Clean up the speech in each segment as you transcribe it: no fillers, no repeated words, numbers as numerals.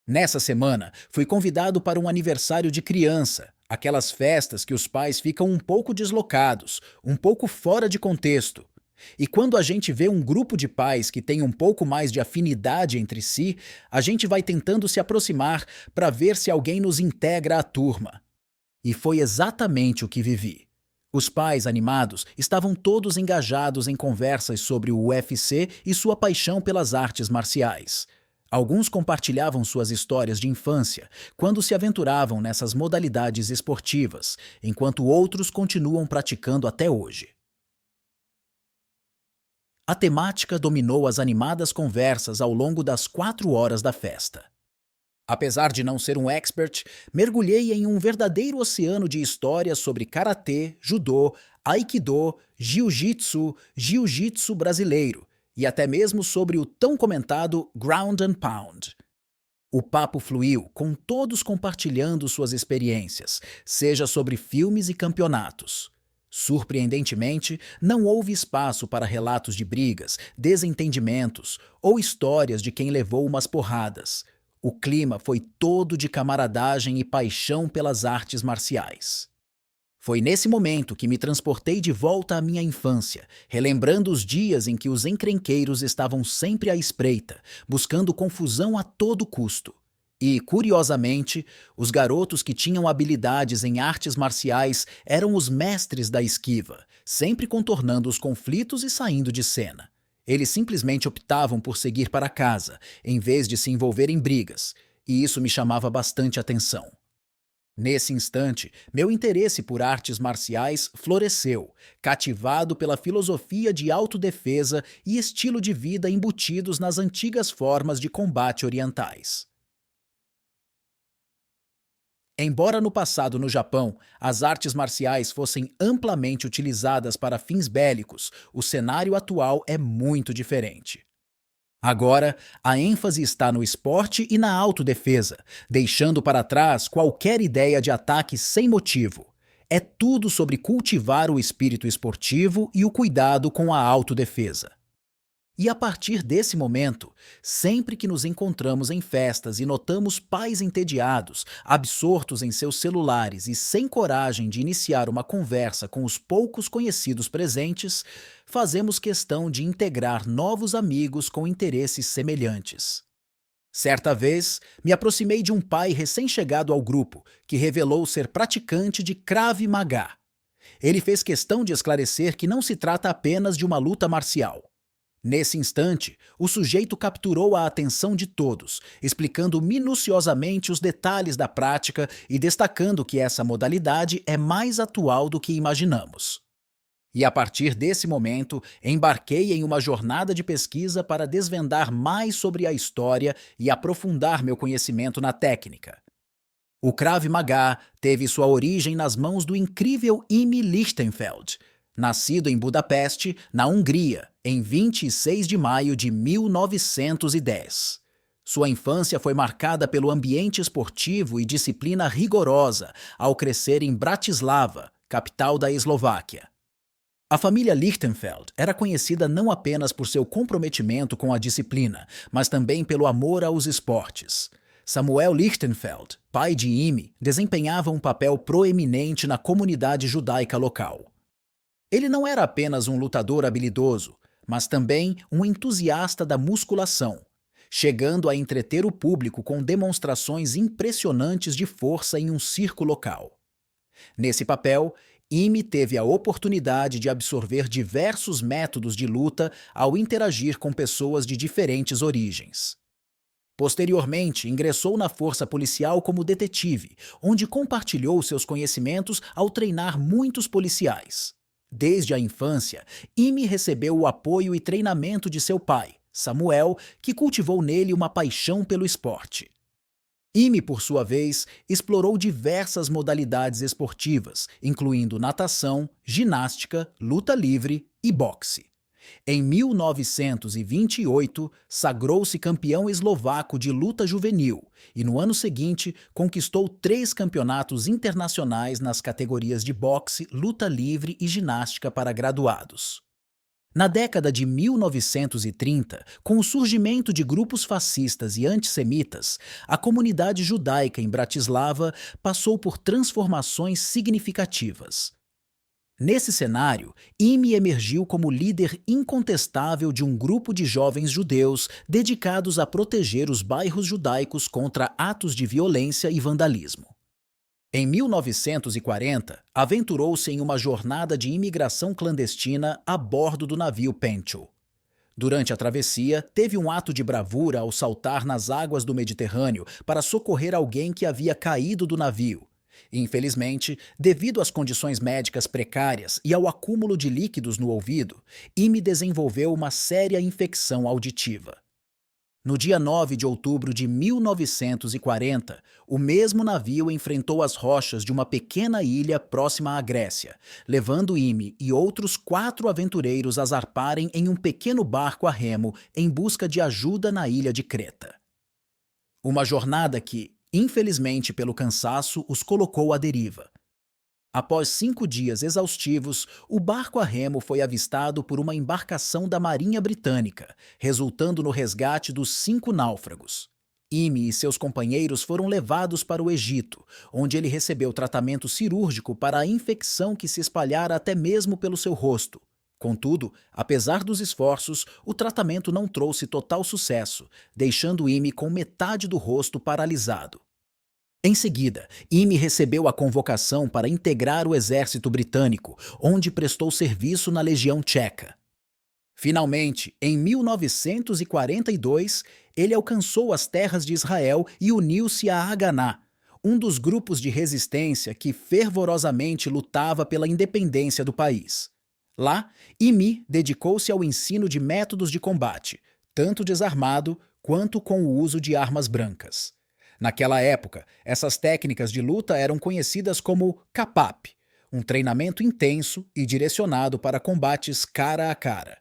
Nessa semana, fui convidado para um aniversário de criança, aquelas festas que os pais ficam um pouco deslocados, um pouco fora de contexto. E quando a gente vê um grupo de pais que tem um pouco mais de afinidade entre si, a gente vai tentando se aproximar para ver se alguém nos integra à turma. E foi exatamente o que vivi. Os pais animados estavam todos engajados em conversas sobre o UFC e sua paixão pelas artes marciais. Alguns compartilhavam suas histórias de infância, quando se aventuravam nessas modalidades esportivas, enquanto outros continuam praticando até hoje. A temática dominou as animadas conversas ao longo das 4 horas da festa. Apesar de não ser um expert, mergulhei em um verdadeiro oceano de histórias sobre karatê, judô, aikido, jiu-jitsu brasileiro e até mesmo sobre o tão comentado ground and pound. O papo fluiu, com todos compartilhando suas experiências, seja sobre filmes e campeonatos. Surpreendentemente, não houve espaço para relatos de brigas, desentendimentos ou histórias de quem levou umas porradas. O clima foi todo de camaradagem e paixão pelas artes marciais. Foi nesse momento que me transportei de volta à minha infância, relembrando os dias em que os encrenqueiros estavam sempre à espreita, buscando confusão a todo custo. E, curiosamente, os garotos que tinham habilidades em artes marciais eram os mestres da esquiva, sempre contornando os conflitos e saindo de cena. Eles simplesmente optavam por seguir para casa, em vez de se envolver em brigas, e isso me chamava bastante atenção. Nesse instante, meu interesse por artes marciais floresceu, cativado pela filosofia de autodefesa e estilo de vida embutidos nas antigas formas de combate orientais. Embora no passado no Japão as artes marciais fossem amplamente utilizadas para fins bélicos, o cenário atual é muito diferente. Agora, a ênfase está no esporte e na autodefesa, deixando para trás qualquer ideia de ataque sem motivo. É tudo sobre cultivar o espírito esportivo e o cuidado com a autodefesa. E a partir desse momento, sempre que nos encontramos em festas e notamos pais entediados, absortos em seus celulares e sem coragem de iniciar uma conversa com os poucos conhecidos presentes, fazemos questão de integrar novos amigos com interesses semelhantes. Certa vez, me aproximei de um pai recém-chegado ao grupo, que revelou ser praticante de Krav Maga. Ele fez questão de esclarecer que não se trata apenas de uma luta marcial. Nesse instante, o sujeito capturou a atenção de todos, explicando minuciosamente os detalhes da prática e destacando que essa modalidade é mais atual do que imaginamos. E a partir desse momento, embarquei em uma jornada de pesquisa para desvendar mais sobre a história e aprofundar meu conhecimento na técnica. O Krav Maga teve sua origem nas mãos do incrível Imi Lichtenfeld, nascido em Budapeste, na Hungria, em 26 de maio de 1910. Sua infância foi marcada pelo ambiente esportivo e disciplina rigorosa ao crescer em Bratislava, capital da Eslováquia. A família Lichtenfeld era conhecida não apenas por seu comprometimento com a disciplina, mas também pelo amor aos esportes. Samuel Lichtenfeld, pai de Imi, desempenhava um papel proeminente na comunidade judaica local. Ele não era apenas um lutador habilidoso, mas também um entusiasta da musculação, chegando a entreter o público com demonstrações impressionantes de força em um circo local. Nesse papel, Imi teve a oportunidade de absorver diversos métodos de luta ao interagir com pessoas de diferentes origens. Posteriormente, ingressou na força policial como detetive, onde compartilhou seus conhecimentos ao treinar muitos policiais. Desde a infância, Imi recebeu o apoio e treinamento de seu pai, Samuel, que cultivou nele uma paixão pelo esporte. Imi, por sua vez, explorou diversas modalidades esportivas, incluindo natação, ginástica, luta livre e boxe. Em 1928, sagrou-se campeão eslovaco de luta juvenil e, no ano seguinte, conquistou 3 campeonatos internacionais nas categorias de boxe, luta livre e ginástica para graduados. Na década de 1930, com o surgimento de grupos fascistas e antissemitas, a comunidade judaica em Bratislava passou por transformações significativas. Nesse cenário, Imi emergiu como líder incontestável de um grupo de jovens judeus dedicados a proteger os bairros judaicos contra atos de violência e vandalismo. Em 1940, aventurou-se em uma jornada de imigração clandestina a bordo do navio Pencho. Durante a travessia, teve um ato de bravura ao saltar nas águas do Mediterrâneo para socorrer alguém que havia caído do navio. Infelizmente, devido às condições médicas precárias e ao acúmulo de líquidos no ouvido, Imi desenvolveu uma séria infecção auditiva. No dia 9 de outubro de 1940, o mesmo navio enfrentou as rochas de uma pequena ilha próxima à Grécia, levando Imi e outros 4 aventureiros a zarparem em um pequeno barco a remo em busca de ajuda na ilha de Creta. Uma jornada que, infelizmente pelo cansaço, os colocou à deriva. Após 5 dias exaustivos, o barco a remo foi avistado por uma embarcação da Marinha Britânica, resultando no resgate dos 5 náufragos. Imi e seus companheiros foram levados para o Egito, onde ele recebeu tratamento cirúrgico para a infecção que se espalhara até mesmo pelo seu rosto. Contudo, apesar dos esforços, o tratamento não trouxe total sucesso, deixando Imi com metade do rosto paralisado. Em seguida, Imi recebeu a convocação para integrar o exército britânico, onde prestou serviço na Legião Tcheca. Finalmente, em 1942, ele alcançou as terras de Israel e uniu-se a Haganá, um dos grupos de resistência que fervorosamente lutava pela independência do país. Lá, Imi dedicou-se ao ensino de métodos de combate, tanto desarmado quanto com o uso de armas brancas. Naquela época, essas técnicas de luta eram conhecidas como kapap, um treinamento intenso e direcionado para combates cara a cara.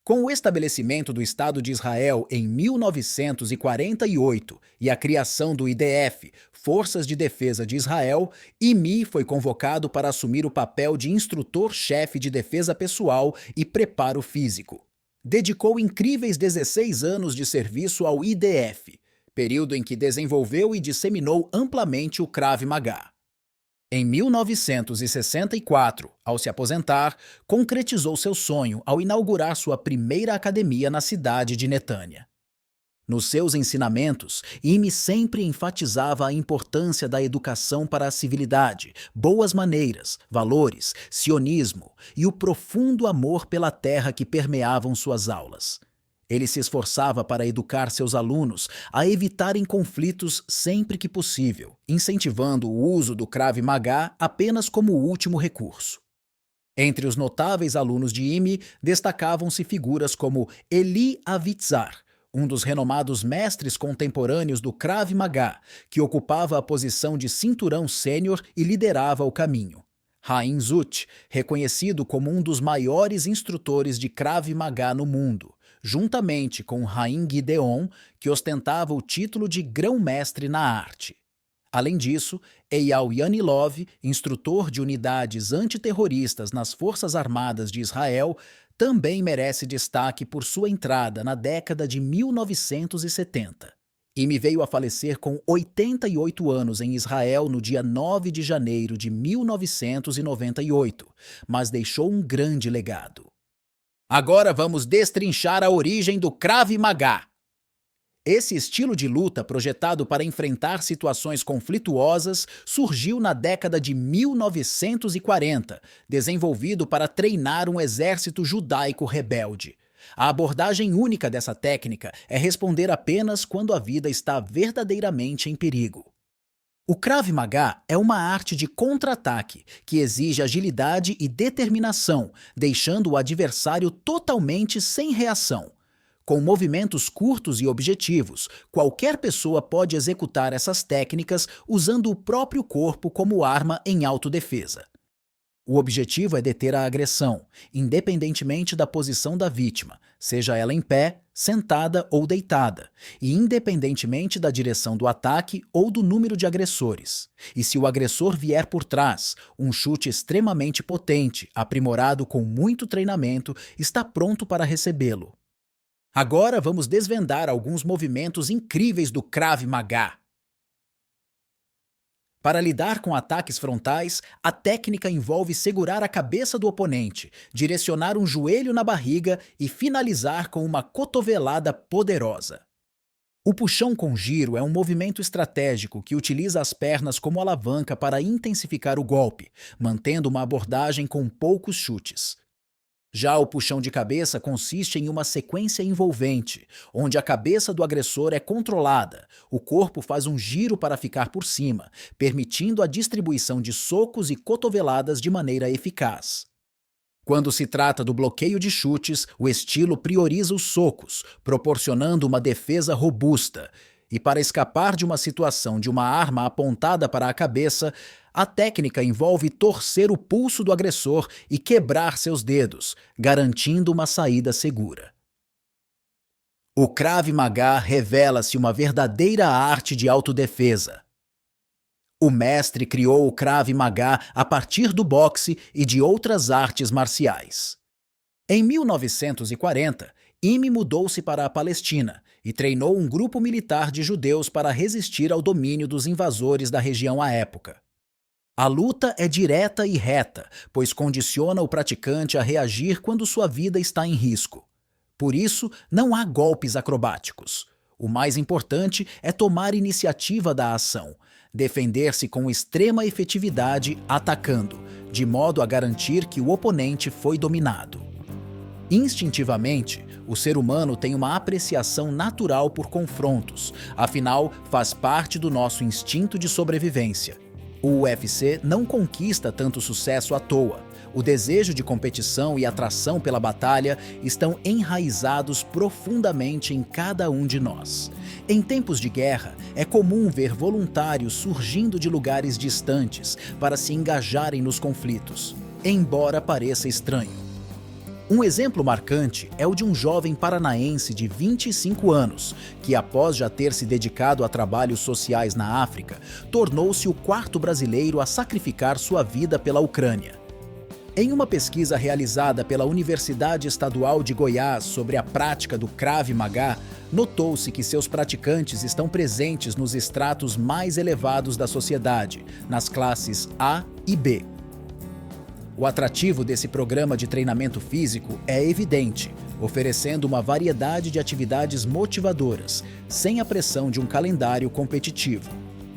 Com o estabelecimento do Estado de Israel em 1948 e a criação do IDF, Forças de Defesa de Israel, Imi foi convocado para assumir o papel de instrutor-chefe de defesa pessoal e preparo físico. Dedicou incríveis 16 anos de serviço ao IDF, período em que desenvolveu e disseminou amplamente o Krav Maga. Em 1964, ao se aposentar, concretizou seu sonho ao inaugurar sua primeira academia na cidade de Netânia. Nos seus ensinamentos, Imi sempre enfatizava a importância da educação para a civilidade, boas maneiras, valores, sionismo e o profundo amor pela terra que permeavam suas aulas. Ele se esforçava para educar seus alunos a evitarem conflitos sempre que possível, incentivando o uso do Krav Maga apenas como último recurso. Entre os notáveis alunos de Imi, destacavam-se figuras como Eli Avitzar, um dos renomados mestres contemporâneos do Krav Maga, que ocupava a posição de cinturão sênior e liderava o caminho. Haim Zut, reconhecido como um dos maiores instrutores de Krav Maga no mundo, juntamente com Haim Gideon, que ostentava o título de grão-mestre na arte. Além disso, Eyal Yanilov, instrutor de unidades antiterroristas nas Forças Armadas de Israel, também merece destaque por sua entrada na década de 1970. Imi veio a falecer com 88 anos em Israel no dia 9 de janeiro de 1998, mas deixou um grande legado. Agora vamos destrinchar a origem do Krav Maga. Esse estilo de luta projetado para enfrentar situações conflituosas surgiu na década de 1940, desenvolvido para treinar um exército judaico rebelde. A abordagem única dessa técnica é responder apenas quando a vida está verdadeiramente em perigo. O Krav Maga é uma arte de contra-ataque que exige agilidade e determinação, deixando o adversário totalmente sem reação. Com movimentos curtos e objetivos, qualquer pessoa pode executar essas técnicas usando o próprio corpo como arma em autodefesa. O objetivo é deter a agressão, independentemente da posição da vítima, seja ela em pé, sentada ou deitada, e independentemente da direção do ataque ou do número de agressores. E se o agressor vier por trás, um chute extremamente potente, aprimorado com muito treinamento, está pronto para recebê-lo. Agora vamos desvendar alguns movimentos incríveis do Krav Maga. Para lidar com ataques frontais, a técnica envolve segurar a cabeça do oponente, direcionar um joelho na barriga e finalizar com uma cotovelada poderosa. O puxão com giro é um movimento estratégico que utiliza as pernas como alavanca para intensificar o golpe, mantendo uma abordagem com poucos chutes. Já o puxão de cabeça consiste em uma sequência envolvente, onde a cabeça do agressor é controlada, o corpo faz um giro para ficar por cima, permitindo a distribuição de socos e cotoveladas de maneira eficaz. Quando se trata do bloqueio de chutes, o estilo prioriza os socos, proporcionando uma defesa robusta. E para escapar de uma situação de uma arma apontada para a cabeça, a técnica envolve torcer o pulso do agressor e quebrar seus dedos, garantindo uma saída segura. O Krav Maga revela-se uma verdadeira arte de autodefesa. O mestre criou o Krav Maga a partir do boxe e de outras artes marciais. Em 1940, Imi mudou-se para a Palestina e treinou um grupo militar de judeus para resistir ao domínio dos invasores da região à época. A luta é direta e reta, pois condiciona o praticante a reagir quando sua vida está em risco. Por isso, não há golpes acrobáticos. O mais importante é tomar iniciativa da ação, defender-se com extrema efetividade atacando, de modo a garantir que o oponente foi dominado. Instintivamente, o ser humano tem uma apreciação natural por confrontos, afinal, faz parte do nosso instinto de sobrevivência. O UFC não conquista tanto sucesso à toa. O desejo de competição e atração pela batalha estão enraizados profundamente em cada um de nós. Em tempos de guerra, é comum ver voluntários surgindo de lugares distantes para se engajarem nos conflitos, embora pareça estranho. Um exemplo marcante é o de um jovem paranaense de 25 anos, que após já ter se dedicado a trabalhos sociais na África, tornou-se o quarto brasileiro a sacrificar sua vida pela Ucrânia. Em uma pesquisa realizada pela Universidade Estadual de Goiás sobre a prática do Krav Maga, notou-se que seus praticantes estão presentes nos estratos mais elevados da sociedade, nas classes A e B. O atrativo desse programa de treinamento físico é evidente, oferecendo uma variedade de atividades motivadoras, sem a pressão de um calendário competitivo.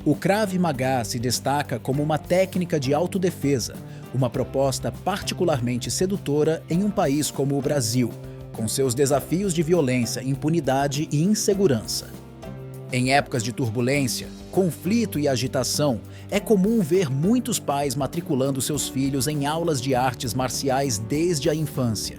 O Krav Maga se destaca como uma técnica de autodefesa, uma proposta particularmente sedutora em um país como o Brasil, com seus desafios de violência, impunidade e insegurança. Em épocas de turbulência, conflito e agitação, é comum ver muitos pais matriculando seus filhos em aulas de artes marciais desde a infância.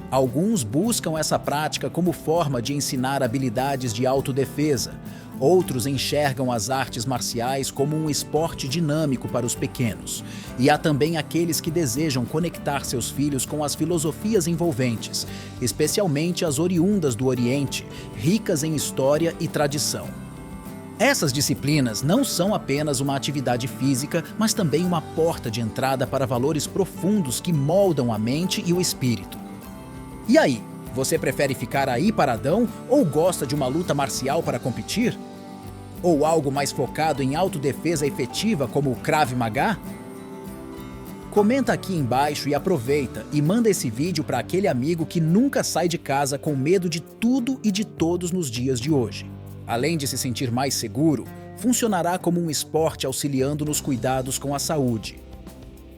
Alguns buscam essa prática como forma de ensinar habilidades de autodefesa, outros enxergam as artes marciais como um esporte dinâmico para os pequenos. E há também aqueles que desejam conectar seus filhos com as filosofias envolventes, especialmente as oriundas do Oriente, ricas em história e tradição. Essas disciplinas não são apenas uma atividade física, mas também uma porta de entrada para valores profundos que moldam a mente e o espírito. E aí, você prefere ficar aí paradão ou gosta de uma luta marcial para competir? Ou algo mais focado em autodefesa efetiva como o Krav Maga? Comenta aqui embaixo e aproveita e manda esse vídeo para aquele amigo que nunca sai de casa com medo de tudo e de todos nos dias de hoje. Além de se sentir mais seguro, funcionará como um esporte auxiliando nos cuidados com a saúde.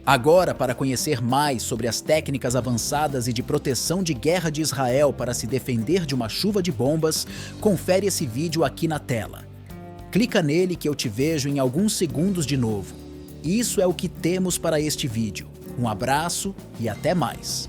Agora, para conhecer mais sobre as técnicas avançadas e de proteção de guerra de Israel para se defender de uma chuva de bombas, confere esse vídeo aqui na tela. Clica nele que eu te vejo em alguns segundos de novo. Isso é o que temos para este vídeo. Um abraço e até mais!